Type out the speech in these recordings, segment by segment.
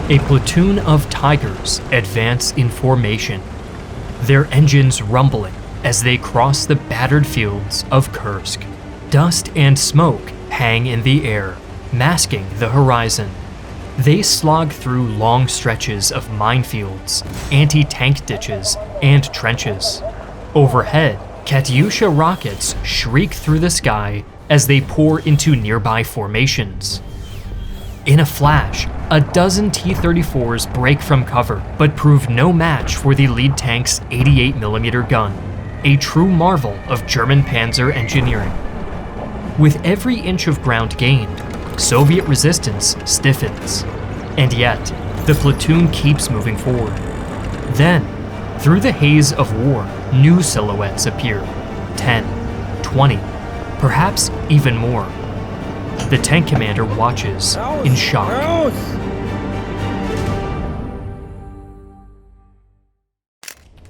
A platoon of Tigers advance in formation, their engines rumbling as they cross the battered fields of Kursk. Dust and smoke hang in the air, masking the horizon. They slog through long stretches of minefields, anti-tank ditches, and trenches. Overhead, Katyusha rockets shriek through the sky as they pour into nearby formations. In a flash, a dozen T-34s break from cover, but prove no match for the lead tank's 88mm gun, a true marvel of German panzer engineering. With every inch of ground gained, Soviet resistance stiffens, and yet the platoon keeps moving forward. Then, through the haze of war, new silhouettes appear, 10, 20, perhaps even more. The tank commander watches in shock.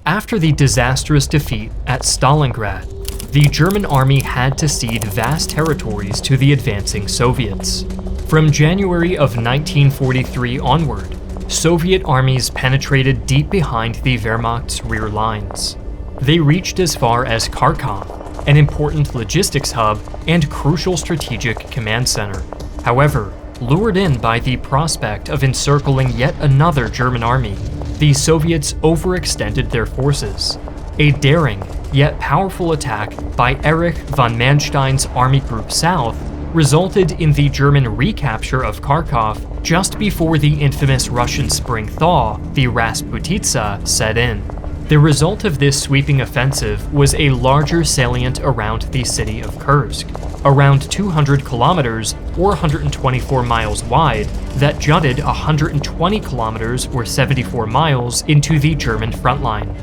After the disastrous defeat at Stalingrad, the German army had to cede vast territories to the advancing Soviets. From January of 1943 onward, Soviet armies penetrated deep behind the Wehrmacht's rear lines. They reached as far as Kharkov, an important logistics hub and crucial strategic command center. However, lured in by the prospect of encircling yet another German army, the Soviets overextended their forces. A daring yet powerful attack by Erich von Manstein's Army Group South resulted in the German recapture of Kharkov just before the infamous Russian spring thaw, the Rasputitsa, set in. The result of this sweeping offensive was a larger salient around the city of Kursk, around 200 kilometers or 124 miles wide, that jutted 120 kilometers or 74 miles into the German front line.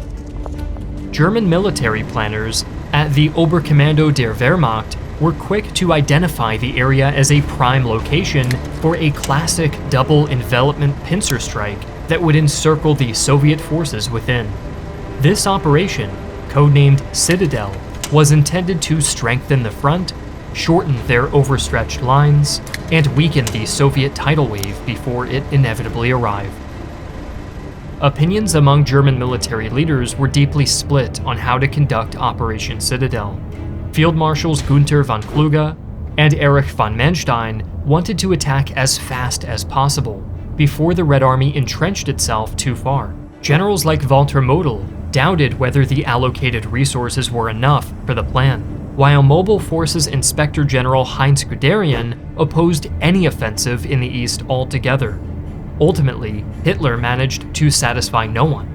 German military planners at the Oberkommando der Wehrmacht were quick to identify the area as a prime location for a classic double envelopment pincer strike that would encircle the Soviet forces within. This operation, codenamed Citadel, was intended to strengthen the front, shorten their overstretched lines, and weaken the Soviet tidal wave before it inevitably arrived. Opinions among German military leaders were deeply split on how to conduct Operation Citadel. Field Marshals Günther von Kluge and Erich von Manstein wanted to attack as fast as possible, before the Red Army entrenched itself too far. Generals like Walter Model doubted whether the allocated resources were enough for the plan, while Mobile Forces Inspector General Heinz Guderian opposed any offensive in the east altogether. Ultimately, Hitler managed to satisfy no one.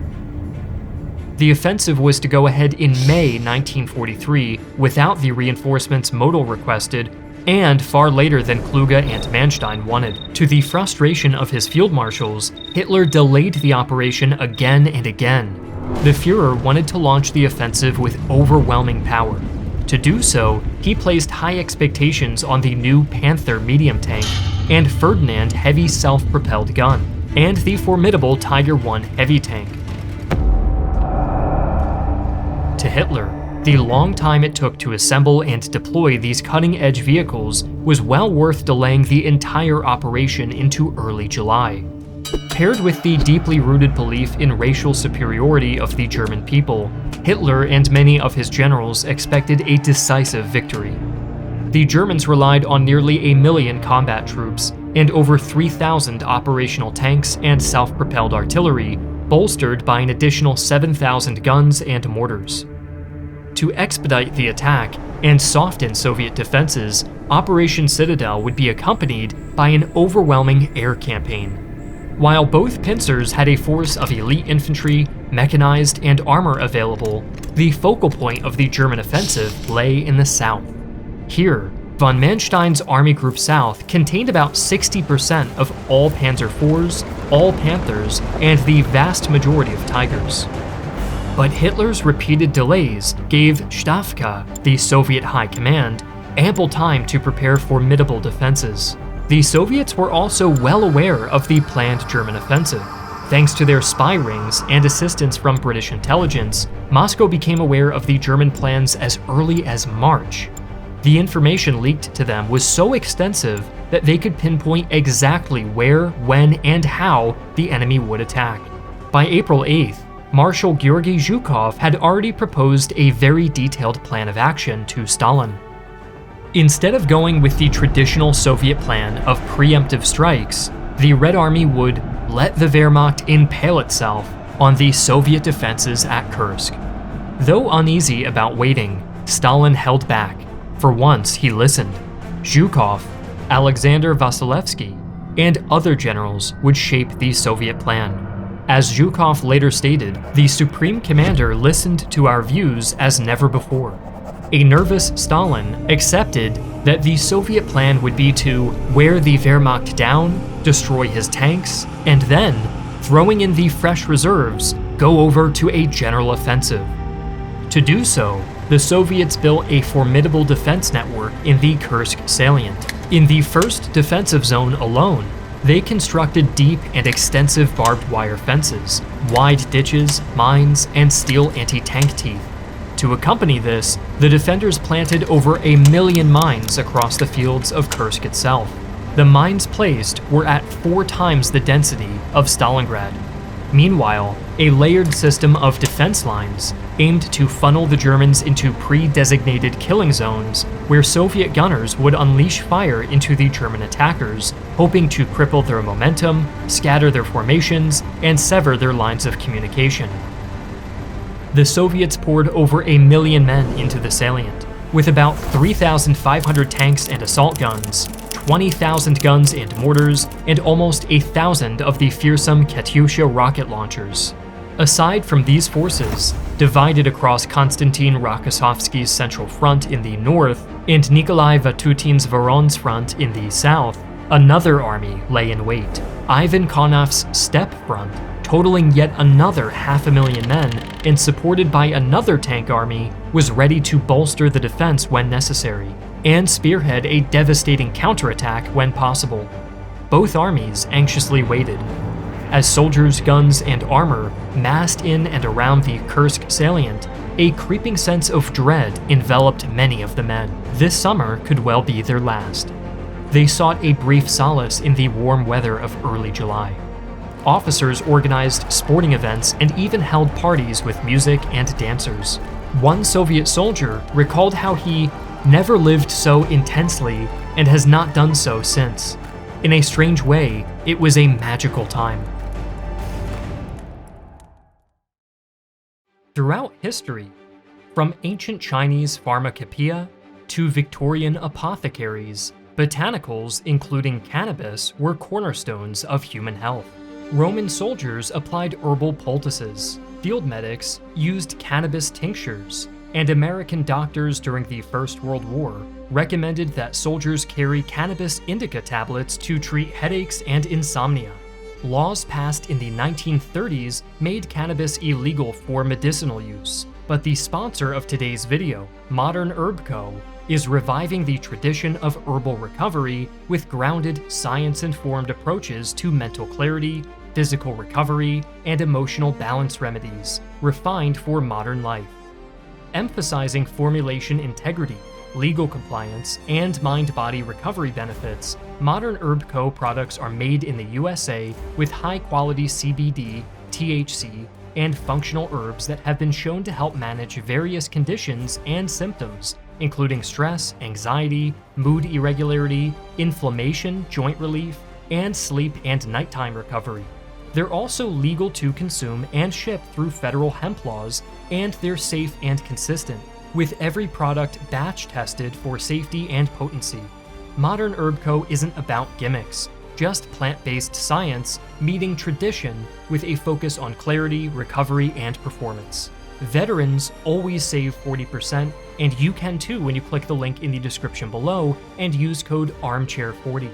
The offensive was to go ahead in May 1943 without the reinforcements Model requested, and far later than Kluge and Manstein wanted. To the frustration of his field marshals, Hitler delayed the operation again and again. The Führer wanted to launch the offensive with overwhelming power. To do so, he placed high expectations on the new Panther medium tank and Ferdinand heavy self-propelled gun, and the formidable Tiger I heavy tank. To Hitler, the long time it took to assemble and deploy these cutting-edge vehicles was well worth delaying the entire operation into early July. Paired with the deeply rooted belief in racial superiority of the German people, Hitler and many of his generals expected a decisive victory. The Germans relied on nearly 1 million combat troops and over 3,000 operational tanks and self-propelled artillery, bolstered by an additional 7,000 guns and mortars. To expedite the attack and soften Soviet defenses, Operation Citadel would be accompanied by an overwhelming air campaign. While both pincers had a force of elite infantry, mechanized, and armor available, the focal point of the German offensive lay in the south. Here, von Manstein's Army Group South contained about 60% of all Panzer IVs, all Panthers, and the vast majority of Tigers. But Hitler's repeated delays gave Stavka, the Soviet High Command, ample time to prepare formidable defenses. The Soviets were also well aware of the planned German offensive. Thanks to their spy rings and assistance from British intelligence, Moscow became aware of the German plans as early as March. The information leaked to them was so extensive that they could pinpoint exactly where, when, and how the enemy would attack. By April 8th, Marshal Georgy Zhukov had already proposed a very detailed plan of action to Stalin. Instead of going with the traditional Soviet plan of preemptive strikes, the Red Army would let the Wehrmacht impale itself on the Soviet defenses at Kursk. Though uneasy about waiting, Stalin held back. For once, he listened. Zhukov, Alexander Vasilevsky, and other generals would shape the Soviet plan. As Zhukov later stated, the Supreme Commander listened to our views as never before. A nervous Stalin accepted that the Soviet plan would be to wear the Wehrmacht down, destroy his tanks, and then, throwing in the fresh reserves, go over to a general offensive. To do so, the Soviets built a formidable defense network in the Kursk salient. In the first defensive zone alone, they constructed deep and extensive barbed wire fences, wide ditches, mines, and steel anti-tank teeth. To accompany this, the defenders planted over 1 million mines across the fields of Kursk itself. The mines placed were at 4 times the density of Stalingrad. Meanwhile, a layered system of defense lines aimed to funnel the Germans into pre-designated killing zones where Soviet gunners would unleash fire into the German attackers, hoping to cripple their momentum, scatter their formations, and sever their lines of communication. The Soviets poured over 1 million men into the salient, with about 3,500 tanks and assault guns, 20,000 guns and mortars, and almost 1,000 of the fearsome Katyusha rocket launchers. Aside from these forces, divided across Konstantin Rokossovsky's Central Front in the north and Nikolai Vatutin's Voronezh Front in the south, another army lay in wait, Ivan Konov's Steppe Front, totaling yet another 500,000 men and supported by another tank army, was ready to bolster the defense when necessary and spearhead a devastating counterattack when possible. Both armies anxiously waited. As soldiers, guns, and armor massed in and around the Kursk salient, a creeping sense of dread enveloped many of the men. This summer could well be their last. They sought a brief solace in the warm weather of early July. Officers organized sporting events and even held parties with music and dancers. One Soviet soldier recalled how he never lived so intensely and has not done so since. In a strange way, it was a magical time. Throughout history, from ancient Chinese pharmacopoeia to Victorian apothecaries, botanicals, including cannabis, were cornerstones of human health. Roman soldiers applied herbal poultices, field medics used cannabis tinctures, and American doctors during the First World War recommended that soldiers carry cannabis indica tablets to treat headaches and insomnia. Laws passed in the 1930s made cannabis illegal for medicinal use, but the sponsor of today's video, Modern Herb Co., is reviving the tradition of herbal recovery with grounded, science-informed approaches to mental clarity, physical recovery, and emotional balance remedies, refined for modern life. Emphasizing formulation integrity, legal compliance, and mind-body recovery benefits, Modern Herb Co. products are made in the USA with high-quality CBD, THC, and functional herbs that have been shown to help manage various conditions and symptoms, including stress, anxiety, mood irregularity, inflammation, joint relief, and sleep and nighttime recovery. They're also legal to consume and ship through federal hemp laws, and they're safe and consistent, with every product batch tested for safety and potency. Modern Herb Co. isn't about gimmicks, just plant-based science meeting tradition with a focus on clarity, recovery, and performance. Veterans always save 40%, and you can too when you click the link in the description below and use code ARMCHAIR40.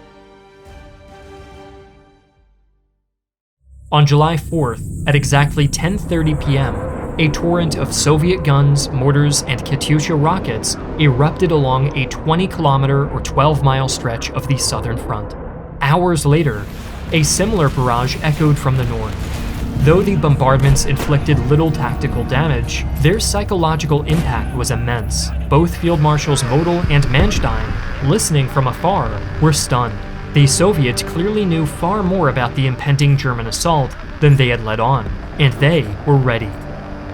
On July 4th, at exactly 10:30 p.m., a torrent of Soviet guns, mortars, and Katyusha rockets erupted along a 20-kilometer or 12-mile stretch of the southern front. Hours later, a similar barrage echoed from the north. Though the bombardments inflicted little tactical damage, their psychological impact was immense. Both Field Marshals Model and Manstein, listening from afar, were stunned. The Soviets clearly knew far more about the impending German assault than they had let on, and they were ready.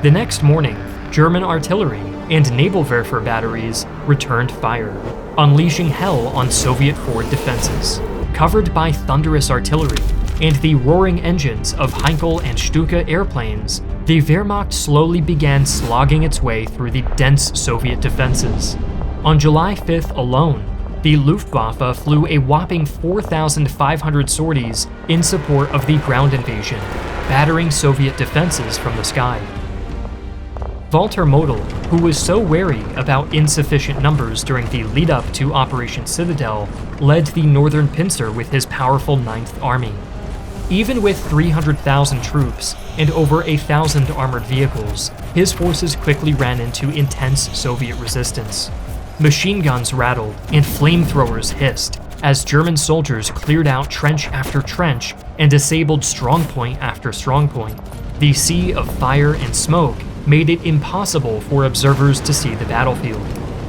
The next morning, German artillery and Navalwerfer batteries returned fire, unleashing hell on Soviet forward defenses. Covered by thunderous artillery and the roaring engines of Heinkel and Stuka airplanes, the Wehrmacht slowly began slogging its way through the dense Soviet defenses. On July 5th alone, the Luftwaffe flew a whopping 4,500 sorties in support of the ground invasion, battering Soviet defenses from the sky. Walter Model, who was so wary about insufficient numbers during the lead-up to Operation Citadel, led the Northern Pincer with his powerful 9th Army. Even with 300,000 troops and over 1,000 armored vehicles, his forces quickly ran into intense Soviet resistance. Machine guns rattled and flamethrowers hissed as German soldiers cleared out trench after trench and disabled strongpoint after strongpoint. The sea of fire and smoke made it impossible for observers to see the battlefield.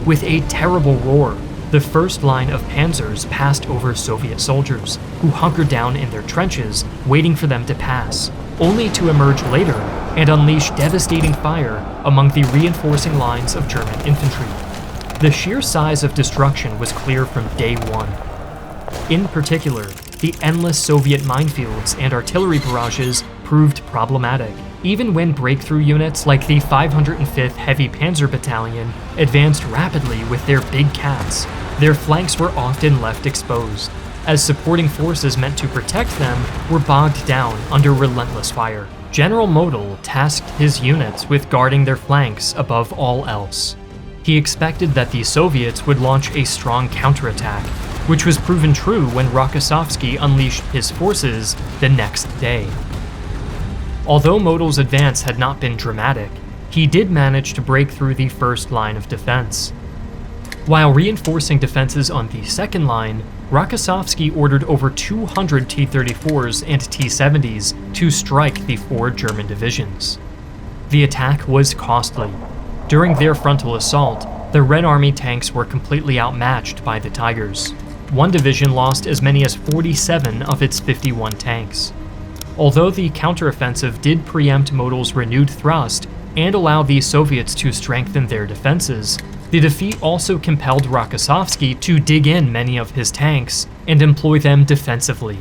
With a terrible roar, the first line of panzers passed over Soviet soldiers, who hunkered down in their trenches, waiting for them to pass, only to emerge later and unleash devastating fire among the reinforcing lines of German infantry. The sheer size of destruction was clear from day one. In particular, the endless Soviet minefields and artillery barrages proved problematic, even when breakthrough units like the 505th Heavy Panzer Battalion advanced rapidly with their big cats. Their flanks were often left exposed, as supporting forces meant to protect them were bogged down under relentless fire. General Model tasked his units with guarding their flanks above all else. He expected that the Soviets would launch a strong counterattack, which was proven true when Rokossovsky unleashed his forces the next day. Although Model's advance had not been dramatic, he did manage to break through the first line of defense. While reinforcing defenses on the second line, Rokossovsky ordered over 200 T-34s and T-70s to strike the 4 German divisions. The attack was costly. During their frontal assault, the Red Army tanks were completely outmatched by the Tigers. One division lost as many as 47 of its 51 tanks. Although the counteroffensive did preempt Model's renewed thrust and allow the Soviets to strengthen their defenses, the defeat also compelled Rokossovsky to dig in many of his tanks and employ them defensively.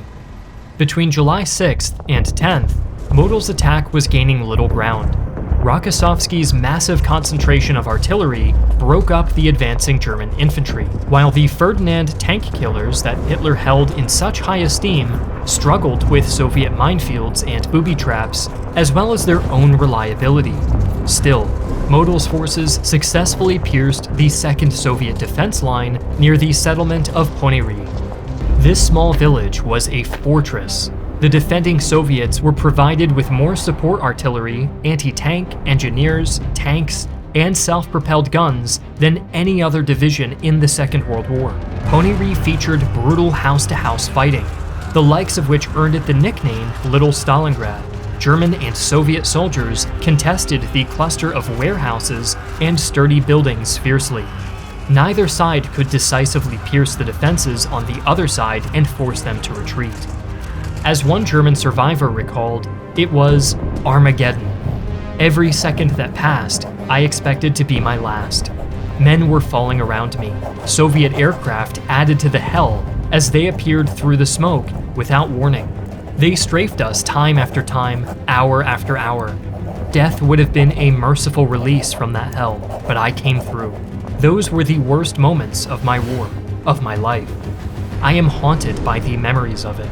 Between July 6th and 10th, Model's attack was gaining little ground. Rokossovsky's massive concentration of artillery broke up the advancing German infantry, while the Ferdinand tank killers that Hitler held in such high esteem struggled with Soviet minefields and booby traps, as well as their own reliability. Still, Model's forces successfully pierced the second Soviet defense line near the settlement of Ponyri. This small village was a fortress. The defending Soviets were provided with more support artillery, anti-tank, engineers, tanks, and self-propelled guns than any other division in the Second World War. Ponyri featured brutal house-to-house fighting, the likes of which earned it the nickname Little Stalingrad. German and Soviet soldiers contested the cluster of warehouses and sturdy buildings fiercely. Neither side could decisively pierce the defenses on the other side and force them to retreat. As one German survivor recalled, it was Armageddon. Every second that passed, I expected to be my last. Men were falling around me. Soviet aircraft added to the hell as they appeared through the smoke without warning. They strafed us time after time, hour after hour. Death would have been a merciful release from that hell, but I came through. Those were the worst moments of my war, of my life. I am haunted by the memories of it.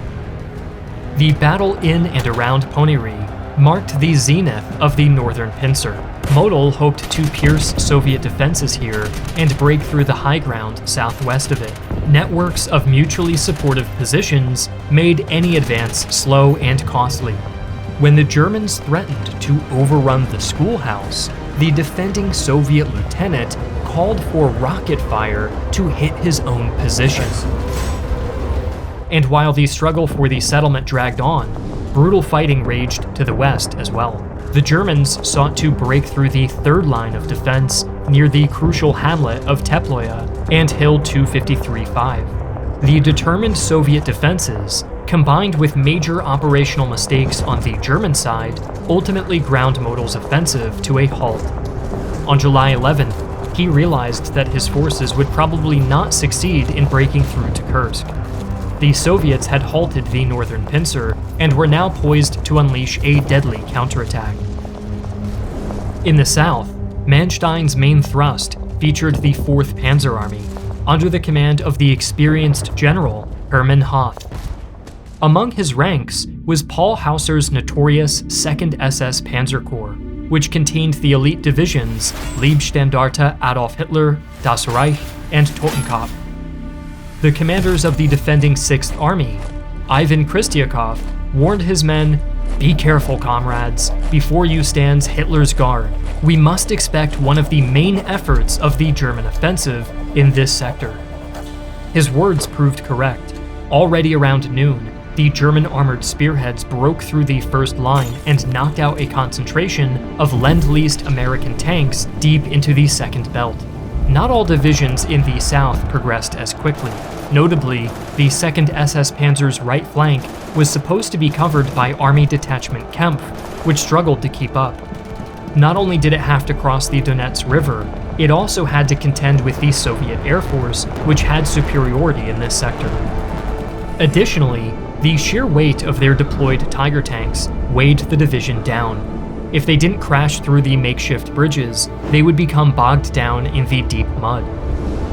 The battle in and around Ponyri marked the zenith of the Northern Pincer. Model hoped to pierce Soviet defenses here and break through the high ground southwest of it. Networks of mutually supportive positions made any advance slow and costly. When the Germans threatened to overrun the schoolhouse, the defending Soviet lieutenant called for rocket fire to hit his own position. And while the struggle for the settlement dragged on, brutal fighting raged to the west as well. The Germans sought to break through the third line of defense near the crucial hamlet of Teploya and Hill 253-5. The determined Soviet defenses, combined with major operational mistakes on the German side, ultimately ground Modul's offensive to a halt. On July 11th, he realized that his forces would probably not succeed in breaking through to Kursk. The Soviets had halted the northern pincer and were now poised to unleash a deadly counterattack. In the south, Manstein's main thrust featured the 4th Panzer Army, under the command of the experienced general Hermann Hoth. Among his ranks was Paul Hauser's notorious 2nd SS Panzer Corps, which contained the elite divisions Leibstandarte Adolf Hitler, Das Reich, and Totenkopf. The commanders of the defending 6th Army, Ivan Kristiakov, warned his men, "Be careful, comrades. Before you stands Hitler's Guard. We must expect one of the main efforts of the German offensive in this sector." His words proved correct. Already around noon, the German armored spearheads broke through the first line and knocked out a concentration of Lend-Leased American tanks deep into the second belt. Not all divisions in the south progressed as quickly. Notably, the 2nd SS Panzer's right flank was supposed to be covered by Army Detachment Kempf, which struggled to keep up. Not only did it have to cross the Donets River, it also had to contend with the Soviet Air Force, which had superiority in this sector. Additionally, the sheer weight of their deployed Tiger tanks weighed the division down. If they didn't crash through the makeshift bridges, they would become bogged down in the deep mud.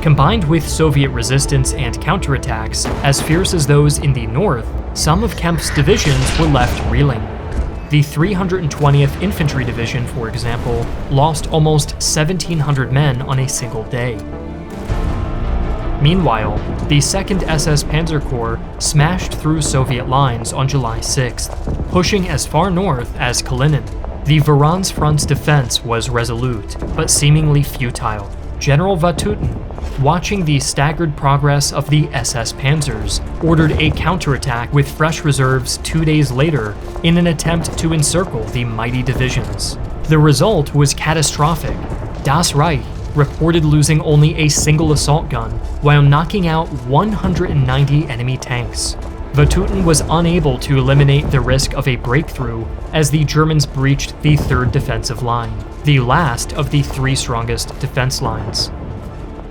Combined with Soviet resistance and counterattacks as fierce as those in the north, some of Kempf's divisions were left reeling. The 320th Infantry Division, for example, lost almost 1,700 men on a single day. Meanwhile, the 2nd SS Panzer Corps smashed through Soviet lines on July 6th, pushing as far north as Kalinin. The Voronezh Front's defense was resolute, but seemingly futile. General Vatutin, watching the staggered progress of the SS Panzers, ordered a counterattack with fresh reserves 2 days later in an attempt to encircle the mighty divisions. The result was catastrophic. Das Reich reported losing only a single assault gun, while knocking out 190 enemy tanks. Vatutin was unable to eliminate the risk of a breakthrough as the Germans breached the 3rd defensive line, the last of the 3 strongest defense lines.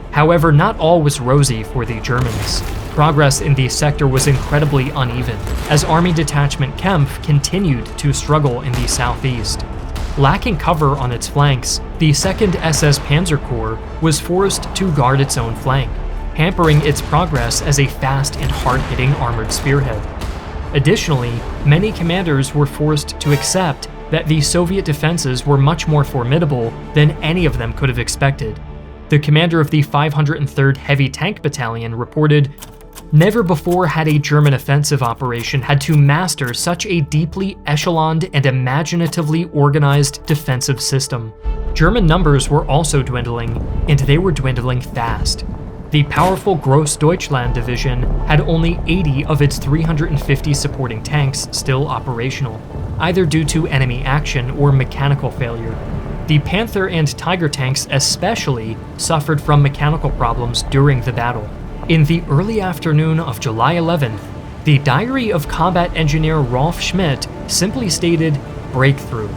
However, not all was rosy for the Germans. Progress in the sector was incredibly uneven, as Army Detachment Kempf continued to struggle in the southeast. Lacking cover on its flanks, the 2nd SS Panzer Corps was forced to guard its own flank, hampering its progress as a fast and hard-hitting armored spearhead. Additionally, many commanders were forced to accept that the Soviet defenses were much more formidable than any of them could have expected. The commander of the 503rd Heavy Tank Battalion reported, "Never before had a German offensive operation had to master such a deeply echeloned and imaginatively organized defensive system." German numbers were also dwindling, and they were dwindling fast. The powerful Grossdeutschland division had only 80 of its 350 supporting tanks still operational, either due to enemy action or mechanical failure. The Panther and Tiger tanks especially suffered from mechanical problems during the battle. In the early afternoon of July 11th, the diary of combat engineer Rolf Schmidt simply stated, "Breakthrough."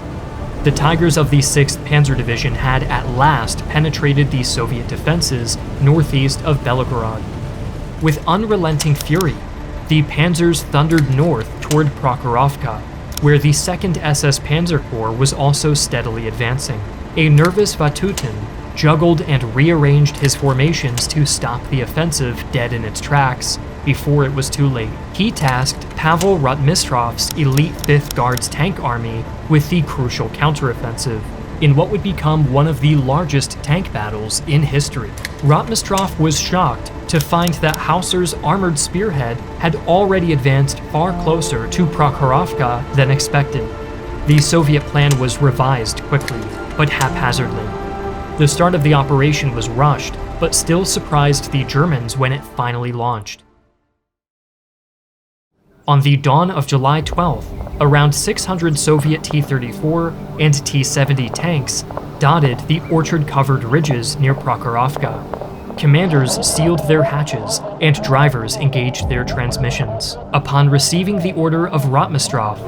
The Tigers of the 6th Panzer Division had at last penetrated the Soviet defenses northeast of Belgorod. With unrelenting fury, the Panzers thundered north toward Prokhorovka, where the 2nd SS Panzer Corps was also steadily advancing. A nervous Vatutin juggled and rearranged his formations to stop the offensive dead in its tracks before it was too late. He tasked Pavel Rotmistrov's elite 5th Guards tank army with the crucial counteroffensive, in what would become one of the largest tank battles in history. Rotmistrov was shocked to find that Hauser's armored spearhead had already advanced far closer to Prokhorovka than expected. The Soviet plan was revised quickly, but haphazardly. The start of the operation was rushed, but still surprised the Germans when it finally launched. On the dawn of July 12th, around 600 Soviet T-34 and T-70 tanks dotted the orchard-covered ridges near Prokhorovka. Commanders sealed their hatches, and drivers engaged their transmissions. Upon receiving the order of Rotmistrov,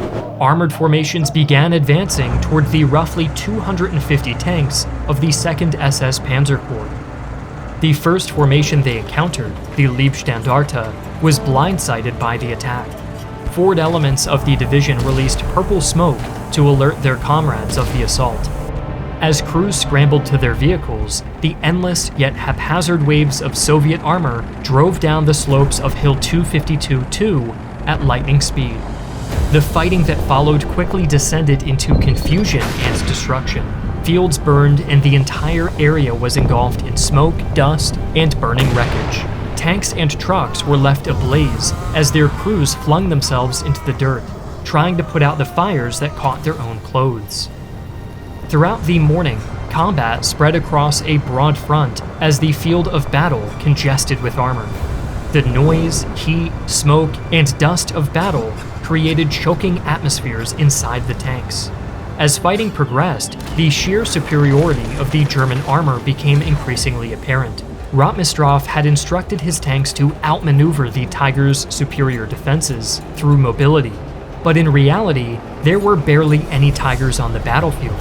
armored formations began advancing toward the roughly 250 tanks of the 2nd SS Panzer Corps. The first formation they encountered, the Leibstandarte, was blindsided by the attack. Forward elements of the division released purple smoke to alert their comrades of the assault. As crews scrambled to their vehicles, the endless yet haphazard waves of Soviet armor drove down the slopes of Hill 252-2 at lightning speed. The fighting that followed quickly descended into confusion and destruction. Fields burned and the entire area was engulfed in smoke, dust, and burning wreckage. Tanks and trucks were left ablaze as their crews flung themselves into the dirt, trying to put out the fires that caught their own clothes. Throughout the morning, combat spread across a broad front as the field of battle congested with armor. The noise, heat, smoke, and dust of battle created choking atmospheres inside the tanks. As fighting progressed, the sheer superiority of the German armor became increasingly apparent. Rotmistrov had instructed his tanks to outmaneuver the Tiger's superior defenses through mobility, but in reality, there were barely any Tigers on the battlefield.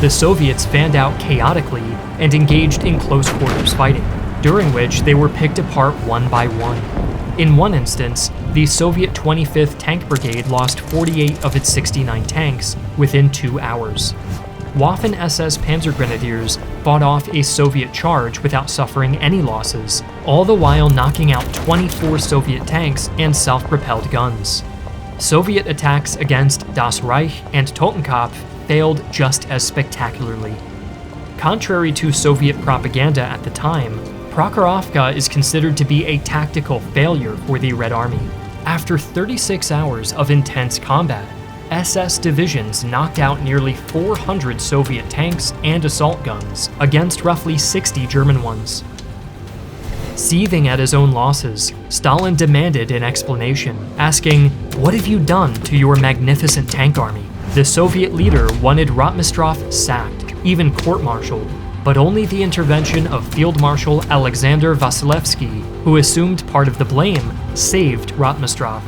The Soviets fanned out chaotically and engaged in close quarters fighting, during which they were picked apart one by one. In one instance, the Soviet 25th Tank Brigade lost 48 of its 69 tanks within 2 hours. Waffen-SS Panzer Grenadiers fought off a Soviet charge without suffering any losses, all the while knocking out 24 Soviet tanks and self-propelled guns. Soviet attacks against Das Reich and Totenkopf failed just as spectacularly. Contrary to Soviet propaganda at the time, Prokhorovka is considered to be a tactical failure for the Red Army. After 36 hours of intense combat, SS divisions knocked out nearly 400 Soviet tanks and assault guns against roughly 60 German ones. Seething at his own losses, Stalin demanded an explanation, asking, "What have you done to your magnificent tank army?" The Soviet leader wanted Rotmistrov sacked, even court-martialed, but only the intervention of Field Marshal Alexander Vasilevsky, who assumed part of the blame, saved Rotmistrov.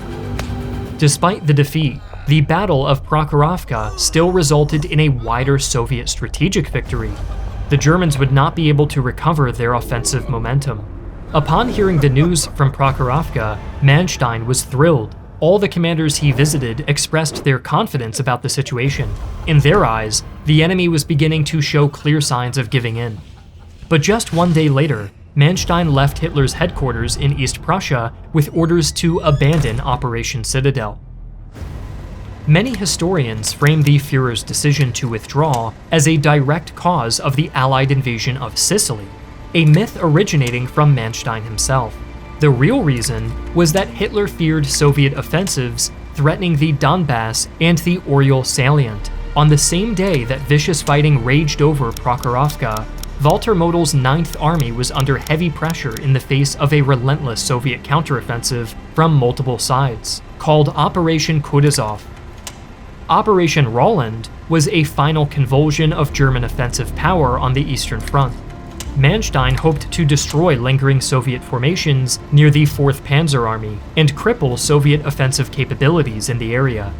Despite the defeat, the Battle of Prokhorovka still resulted in a wider Soviet strategic victory. The Germans would not be able to recover their offensive momentum. Upon hearing the news from Prokhorovka, Manstein was thrilled. All the commanders he visited expressed their confidence about the situation. In their eyes, the enemy was beginning to show clear signs of giving in. But just one day later, Manstein left Hitler's headquarters in East Prussia with orders to abandon Operation Citadel. Many historians frame the Führer's decision to withdraw as a direct cause of the Allied invasion of Sicily, a myth originating from Manstein himself. The real reason was that Hitler feared Soviet offensives threatening the Donbass and the Oryol salient. On the same day that vicious fighting raged over Prokhorovka, Walter Model's 9th Army was under heavy pressure in the face of a relentless Soviet counteroffensive from multiple sides, called Operation Kutuzov. Operation Roland was a final convulsion of German offensive power on the Eastern Front. Manstein hoped to destroy lingering Soviet formations near the 4th Panzer Army and cripple Soviet offensive capabilities in the area.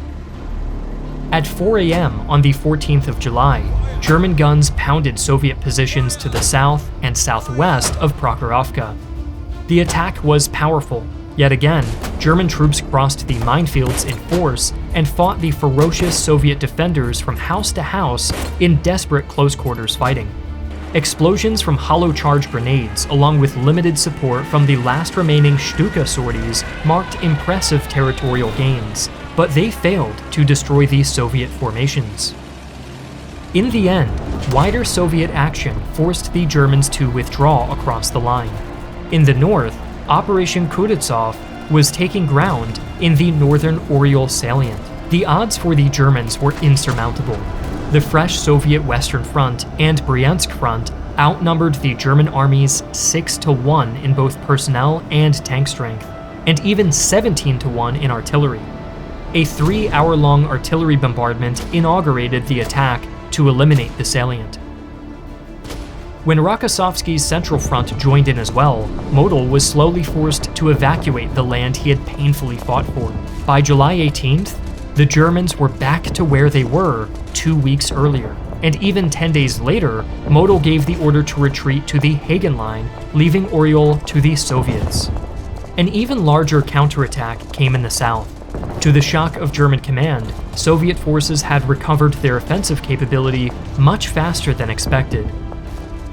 At 4 a.m. on the 14th of July, German guns pounded Soviet positions to the south and southwest of Prokhorovka. The attack was powerful. Yet again, German troops crossed the minefields in force and fought the ferocious Soviet defenders from house to house in desperate close-quarters fighting. Explosions from hollow charge grenades, along with limited support from the last remaining Stuka sorties, marked impressive territorial gains, but they failed to destroy the Soviet formations. In the end, wider Soviet action forced the Germans to withdraw across the line. In the north, Operation Kutuzov was taking ground in the northern Oryol salient. The odds for the Germans were insurmountable. The fresh Soviet Western Front and Bryansk Front outnumbered the German armies 6-1 in both personnel and tank strength, and even 17-1 in artillery. A 3-hour-long artillery bombardment inaugurated the attack to eliminate the salient. When Rokossovsky's Central Front joined in as well, Model was slowly forced to evacuate the land he had painfully fought for. By July 18th, the Germans were back to where they were 2 weeks earlier, and even 10 days later, Model gave the order to retreat to the Hagen Line, leaving Oryol to the Soviets. An even larger counterattack came in the south. To the shock of German command, Soviet forces had recovered their offensive capability much faster than expected.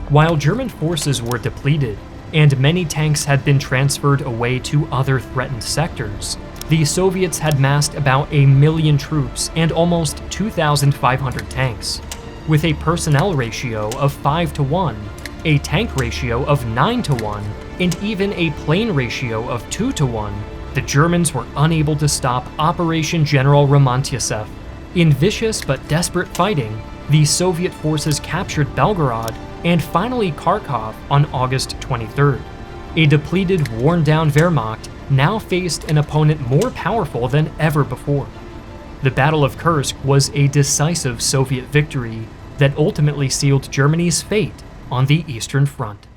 While German forces were depleted, and many tanks had been transferred away to other threatened sectors, the Soviets had massed about 1 million troops and almost 2,500 tanks. With a personnel ratio of 5-to-1, a tank ratio of 9-to-1, and even a plane ratio of 2-to-1, the Germans were unable to stop Operation General Romantyesev. In vicious but desperate fighting, the Soviet forces captured Belgorod and finally Kharkov on August 23rd. A depleted, worn-down Wehrmacht now faced an opponent more powerful than ever before. The Battle of Kursk was a decisive Soviet victory that ultimately sealed Germany's fate on the Eastern Front.